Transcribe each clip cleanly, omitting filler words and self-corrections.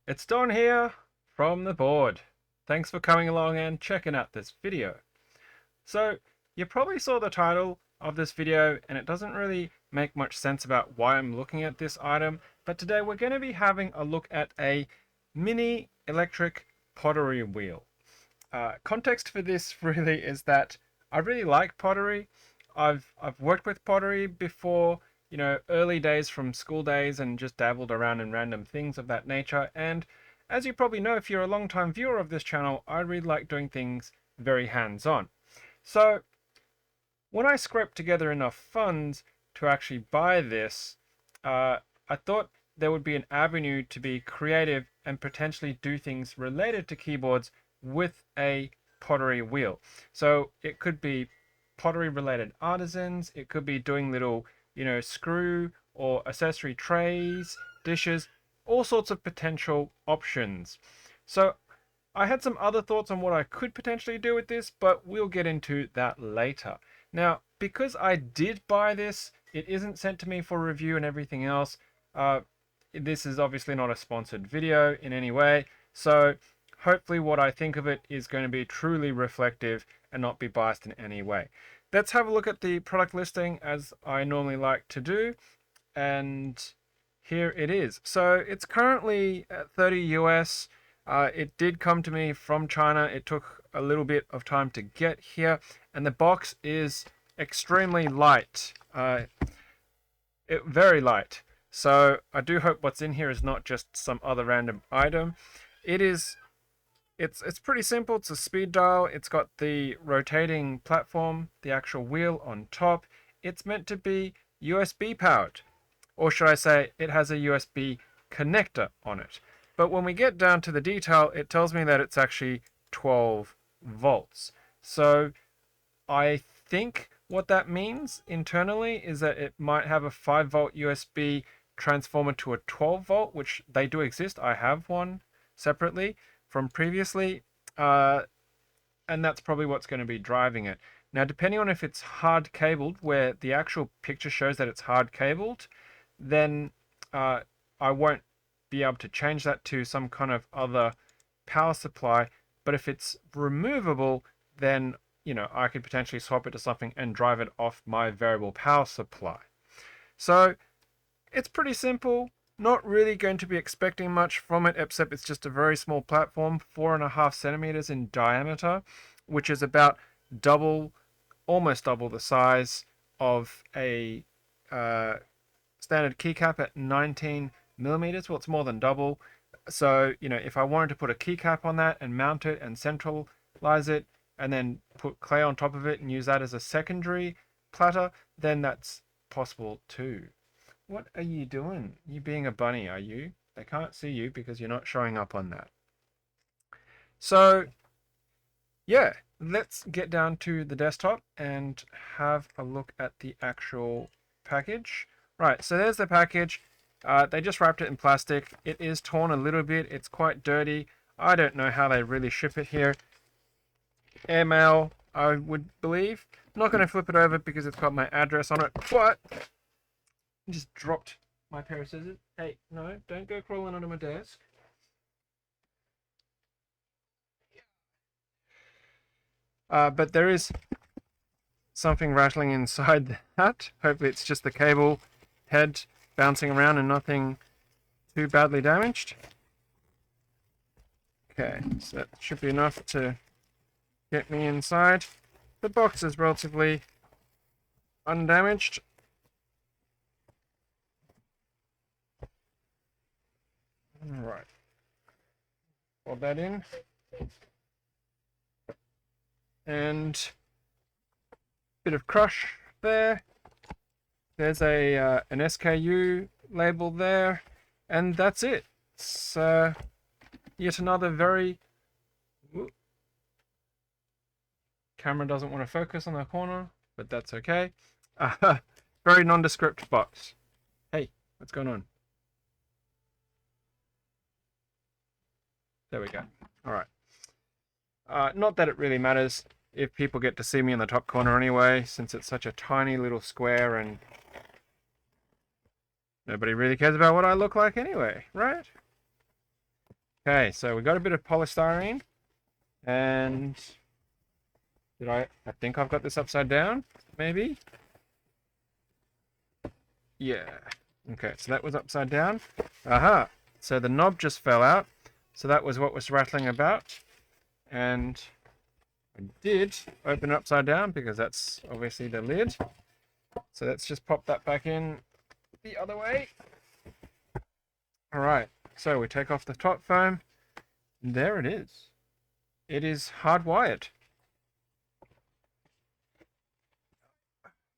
It's Don here from the board. Thanks for coming along and checking out this video. So, you probably saw the title of this video and it doesn't really make much sense about why I'm looking at this item, but today we're going to be having a look at a mini electric pottery wheel. Context for this really is that I really like pottery. I've worked with pottery before, early days from school days and just dabbled around in random things of that nature. And as you probably know, if you're a long-time viewer of this channel, I really like doing things very hands-on. So when I scraped together enough funds to actually buy this, I thought there would be an avenue to be creative and potentially do things related to keyboards with a pottery wheel. So it could be pottery related artisans, it could be doing little, screw or accessory trays, dishes, all sorts of potential options. So I had some other thoughts on what I could potentially do with this, but we'll get into that later. Now, because I did buy this, it isn't sent to me for review and everything else. This is obviously not a sponsored video in any way, so hopefully what I think of it is going to be truly reflective and not be biased in any way. Let's have a look at the product listing as I normally like to do, and here it is. So it's currently at 30 US. It did come to me from China. It took a little bit of time to get here, and the box is extremely light. Very light. So I do hope what's in here is not just some other random item. It's pretty simple. It's a speed dial. It's got the rotating platform, the actual wheel on top. It's meant to be USB powered, or should I say it has a USB connector on it. But when we get down to the detail, it tells me that it's actually 12 volts. So I think what that means internally is that it might have a 5-volt USB transformer to a 12 volt, which they do exist. I have one separately from previously, and that's probably what's going to be driving it. Now, depending on if it's hard cabled, where the actual picture shows that it's hard cabled, then I won't be able to change that to some kind of other power supply. But if it's removable, then I could potentially swap it to something and drive it off my variable power supply. So it's pretty simple. Not really going to be expecting much from it, except it's just a very small platform, 4.5 centimeters in diameter, which is about almost double the size of a standard keycap at 19 millimeters. Well, it's more than double. So, if I wanted to put a keycap on that and mount it and centralize it, and then put clay on top of it and use that as a secondary platter, then that's possible too. What are you doing? You being a bunny, are you? They can't see you because you're not showing up on that. So, yeah, let's get down to the desktop and have a look at the actual package. Right, so there's the package. They just wrapped it in plastic. It is torn a little bit. It's quite dirty. I don't know how they really ship it here. Airmail, I would believe. I'm not going to flip it over because it's got my address on it, but I just dropped my pair of scissors. Hey, no, don't go crawling under my desk. But there is something rattling inside that. Hopefully it's just the cable head bouncing around and nothing too badly damaged. Okay, so that should be enough to get me inside. The box is relatively undamaged. Alright. Fold that in. And a bit of crush there. There's an SKU label there. And that's it. It's yet another very... Camera doesn't want to focus on the corner, but that's okay. Very nondescript box. Hey, what's going on? There we go. All right. Not that it really matters if people get to see me in the top corner anyway, since it's such a tiny little square and nobody really cares about what I look like anyway, right? Okay, so we got a bit of polystyrene, and I think I've got this upside down, maybe? Yeah. Okay, so that was upside down. Aha! So the knob just fell out. So that was what was rattling about. And I did open it upside down because that's obviously the lid. So let's just pop that back in the other way. All right, so we take off the top foam. There it is. It is hardwired.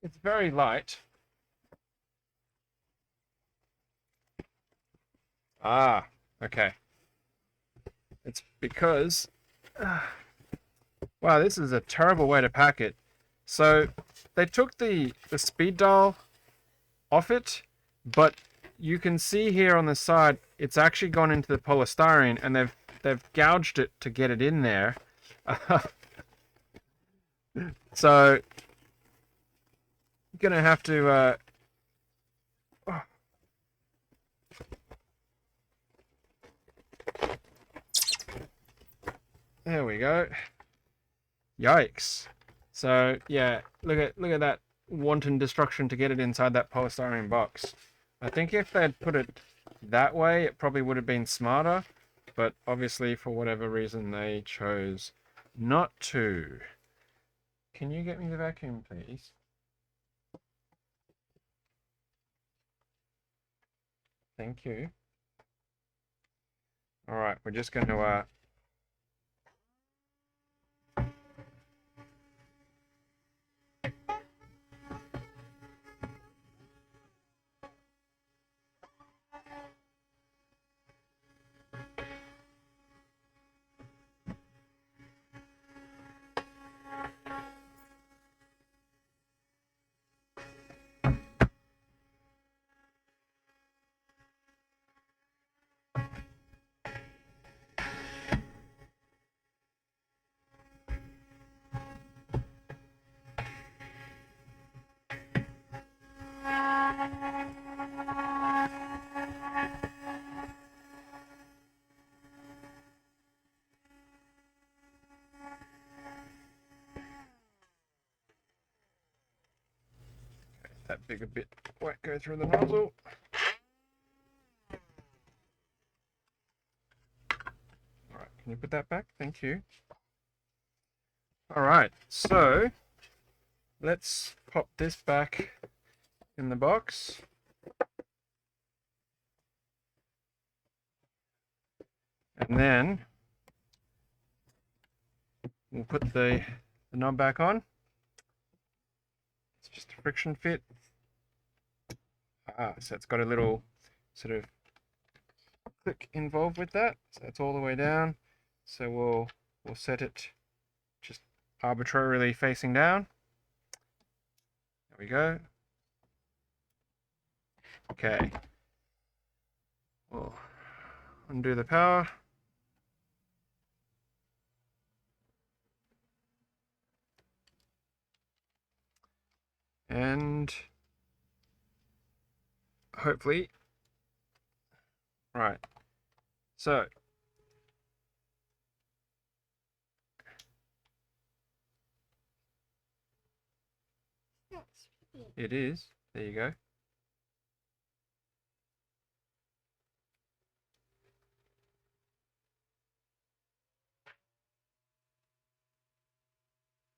It's very light. Ah, okay. It's because... wow, this is a terrible way to pack it. So they took the speed dial off it, but you can see here on the side it's actually gone into the polystyrene, and they've gouged it to get it in there. So you're gonna have to there we go. Yikes. So yeah, look at that wanton destruction to get it inside that polystyrene box. I think if they'd put it that way, it probably would have been smarter, but obviously for whatever reason they chose not to. Can you get me the vacuum, please? Thank you. All right, we're just going to that bigger bit won't go through the nozzle. All right, can you put that back? Thank you. All right, so let's pop this back in the box. And then we'll put the knob back on. It's just a friction fit. So it's got a little sort of click involved with that. So it's all the way down. So we'll set it just arbitrarily facing down. There we go. Okay. We'll undo the power. And hopefully, right. So it is. There you go.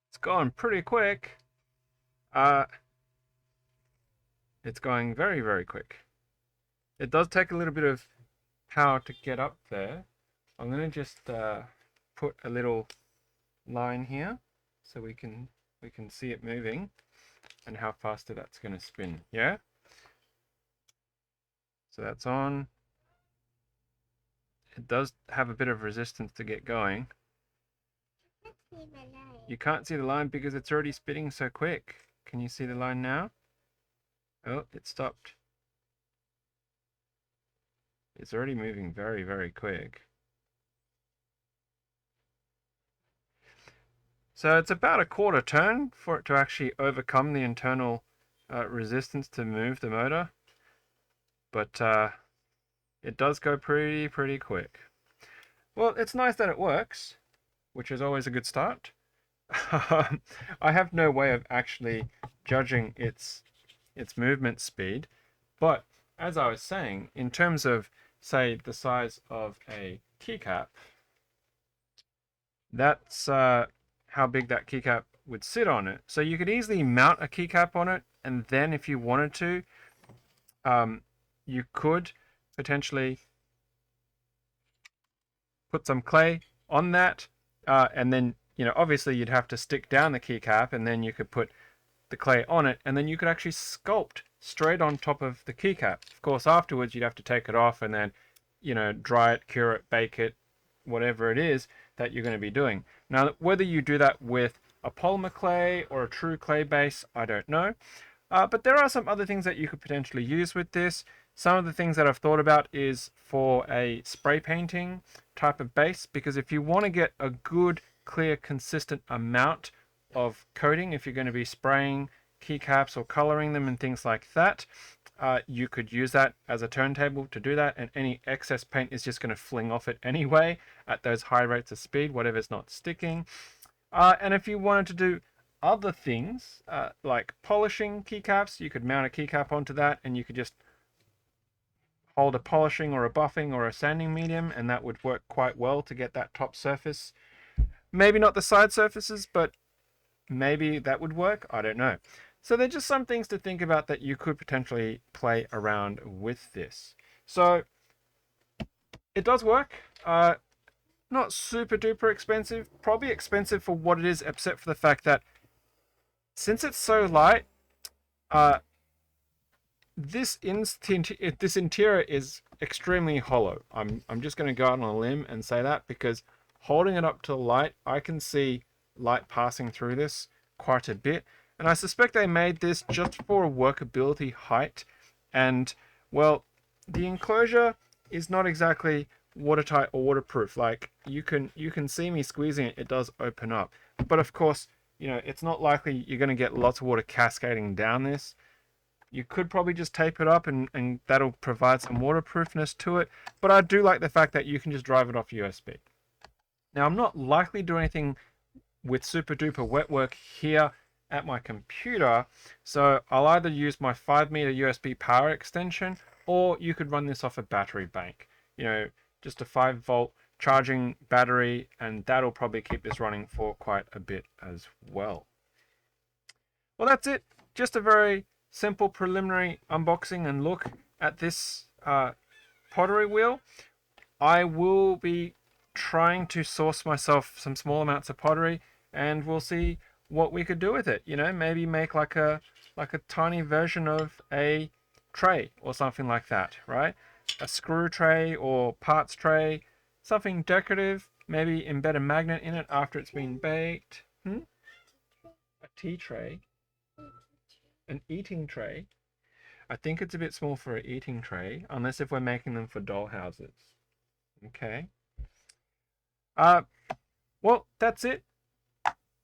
It's gone pretty quick. It's going very, very quick. It does take a little bit of power to get up there. I'm going to just put a little line here so we can see it moving and how faster that's going to spin. Yeah? So that's on. It does have a bit of resistance to get going. You can't see the line because it's already spinning so quick. Can you see the line now? Oh, it stopped. It's already moving very, very quick. So it's about a quarter turn for it to actually overcome the internal resistance to move the motor. But it does go pretty quick. Well, it's nice that it works, which is always a good start. I have no way of actually judging its movement speed, but as I was saying, in terms of, say, the size of a keycap, that's how big that keycap would sit on it. So you could easily mount a keycap on it, and then if you wanted to, you could potentially put some clay on that, and then, obviously you'd have to stick down the keycap, and then you could put the clay on it, and then you could actually sculpt straight on top of the keycap. Of course, afterwards you'd have to take it off and then, dry it, cure it, bake it, whatever it is that you're going to be doing. Now, whether you do that with a polymer clay or a true clay base, I don't know. But there are some other things that you could potentially use with this. Some of the things that I've thought about is for a spray painting type of base, because if you want to get a good, clear, consistent amount of coating, if you're going to be spraying keycaps or coloring them and things like that, you could use that as a turntable to do that, and any excess paint is just going to fling off it anyway at those high rates of speed, whatever's not sticking. And if you wanted to do other things, like polishing keycaps, you could mount a keycap onto that, and you could just hold a polishing or a buffing or a sanding medium, and that would work quite well to get that top surface. Maybe not the side surfaces, but maybe that would work. I don't know. So they're just some things to think about that you could potentially play around with this. So it does work. Not super duper expensive. Probably expensive for what it is, except for the fact that since it's so light, this interior is extremely hollow. I'm just going to go out on a limb and say that, because holding it up to the light, I can see light passing through this quite a bit. And I suspect they made this just for a workability height. And, well, the enclosure is not exactly watertight or waterproof. Like, you can see me squeezing it, it does open up. But of course, it's not likely you're going to get lots of water cascading down this. You could probably just tape it up, and that'll provide some waterproofness to it. But I do like the fact that you can just drive it off USB. Now, I'm not likely to do anything with super duper wet work here at my computer, so I'll either use my 5-meter USB power extension, or you could run this off a battery bank. Just a 5-volt charging battery, and that'll probably keep this running for quite a bit as well. Well, that's it. Just a very simple preliminary unboxing and look at this pottery wheel. I will be trying to source myself some small amounts of pottery, and we'll see what we could do with it. Maybe make like a tiny version of a tray or something like that, right? A screw tray or parts tray, something decorative. Maybe embed a magnet in it after it's been baked. A tea tray. An eating tray. I think it's a bit small for an eating tray, unless if we're making them for doll houses. Okay. Well, that's it.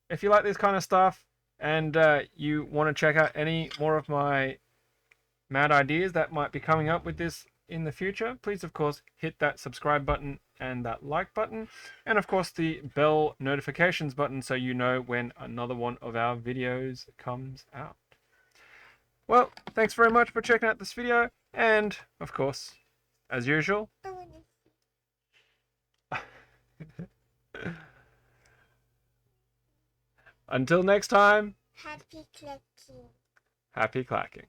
If you like this kind of stuff and you want to check out any more of my mad ideas that might be coming up with this in the future, please, of course, hit that subscribe button and that like button, and of course the bell notifications button so you know when another one of our videos comes out. Well, thanks very much for checking out this video, and of course, as usual, until next time, happy clicking. happy clacking.